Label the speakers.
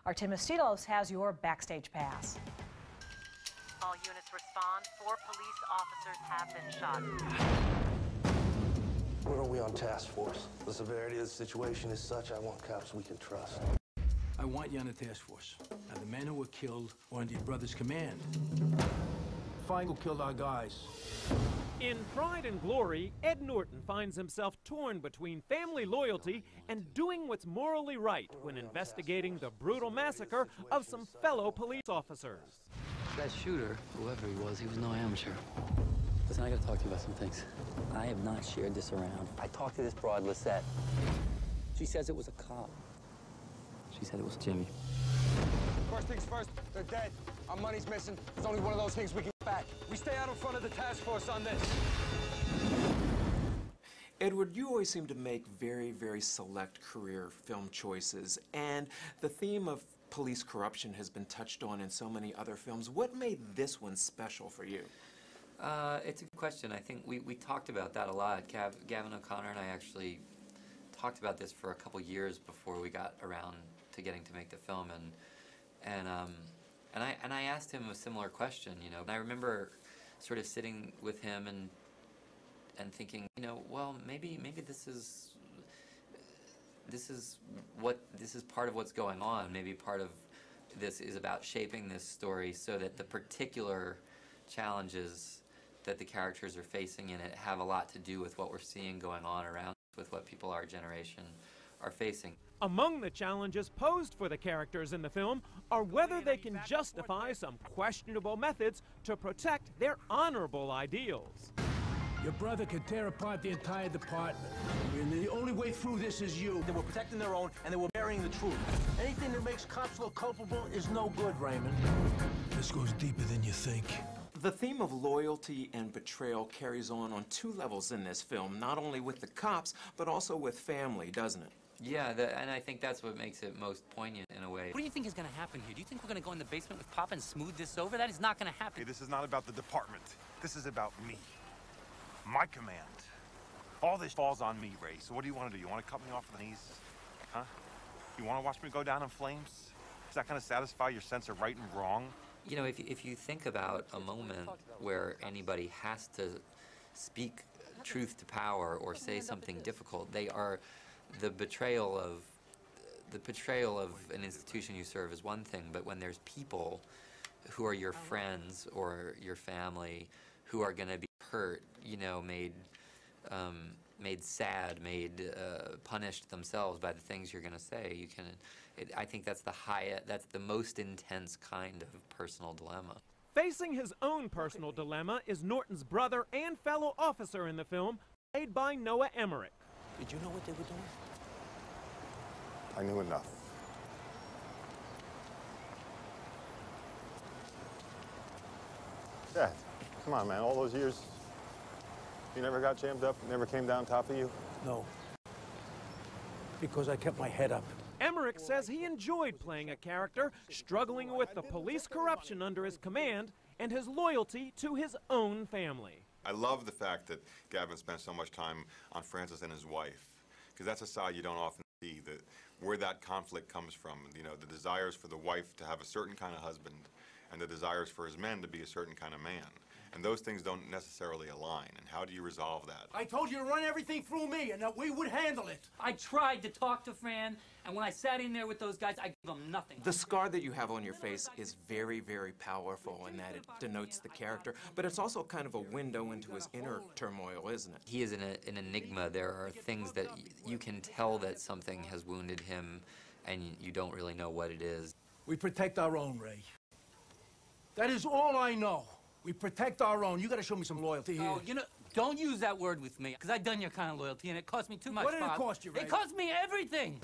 Speaker 1: Our Tim Estiloz has your backstage pass.
Speaker 2: All units respond. 4 police officers have been shot.
Speaker 3: Where are we on task force? The severity of the situation is such I want cops we can trust.
Speaker 4: I want you on the task force. Now, the men who were killed were under your brother's command. Find who killed our guys.
Speaker 5: In Pride and Glory, Ed Norton finds himself torn between family loyalty and doing what's morally right when investigating the brutal massacre of some fellow police officers.
Speaker 6: That shooter, whoever he was no amateur. Listen, I gotta talk to you about some things. I have not shared this around. I talked to this broad, Lisette. She says it was a cop. She said it was Jimmy.
Speaker 7: First things first, they're dead. Our money's missing. There's only one of those things we can get back. We stay out in front of the task force on this.
Speaker 8: Edward, you always seem to make very, very select career film choices, and the theme of police corruption has been touched on in so many other films. What made this one special for you?
Speaker 6: It's a good question. I think we talked about that a lot. Gavin O'Connor and I actually talked about this for a couple years before we got around to getting to make the film, and I asked him a similar question, you know. And I remember sort of sitting with him and thinking, you know, well, maybe this is part of what's going on. Maybe part of this is about shaping this story so that the particular challenges that the characters are facing in it have a lot to do with what we're seeing going on around, with what people our generation are facing.
Speaker 5: Among the challenges posed for the characters in the film are whether they can justify some questionable methods to protect their honorable ideals.
Speaker 4: Your brother could tear apart the entire department. And the only way through this is you.
Speaker 3: They were protecting their own, and they were burying the truth. Anything that makes cops look culpable is no good, Raymond.
Speaker 4: This goes deeper than you think.
Speaker 8: The theme of loyalty and betrayal carries on 2 levels in this film, not only with the cops, but also with family, doesn't it?
Speaker 6: Yeah, and I think that's what makes it most poignant in a way.
Speaker 9: What do you think is going to happen here? Do you think we're going to go in the basement with Papa and smooth this over? That is not going to happen.
Speaker 10: Hey, this is not about the department. This is about me. My command. All this falls on me, Ray. So what do you want to do? You want to cut me off at the knees? Huh? You want to watch me go down in flames? Is that going to satisfy your sense of right and wrong?
Speaker 6: You know, if you think about a moment where anybody has to speak truth to power or say something difficult, they are the betrayal of an institution you serve is one thing, but when there's people who are your friends or your family who are going to be hurt, you know, made sad, punished themselves by the things you're going to say, I think that's the most intense kind of personal dilemma.
Speaker 5: Facing his own personal dilemma is Norton's brother and fellow officer in the film, played by Noah Emmerich.
Speaker 3: Did you know what they were doing?
Speaker 10: I knew enough. Dad, come on, man. All those years, you never got jammed up? Never came down top of you?
Speaker 4: No. Because I kept my head up.
Speaker 5: Emmerich says he enjoyed playing a character struggling with the police corruption under his command and his loyalty to his own family.
Speaker 10: I love the fact that Gavin spent so much time on Francis and his wife, because that's a side you don't often see, where that conflict comes from. You know, the desires for the wife to have a certain kind of husband and the desires for his men to be a certain kind of man. And those things don't necessarily align. And how do you resolve that?
Speaker 4: I told you to run everything through me and that we would handle it.
Speaker 9: I tried to talk to Fran, and when I sat in there with those guys, I gave them nothing.
Speaker 8: The scar that you have on your face is very, very powerful in that it denotes the character, but it's also kind of a window into his inner turmoil, isn't it?
Speaker 6: He is an enigma. There are things that you can tell that something has wounded him, and you don't really know what it is.
Speaker 4: We protect our own, Ray. That is all I know. We protect our own. You got to show me some loyalty here.
Speaker 9: Oh, you know, don't use that word with me, because I've done your kind of loyalty, and it cost me too much.
Speaker 4: What did it cost you, Ray?
Speaker 9: It cost me everything.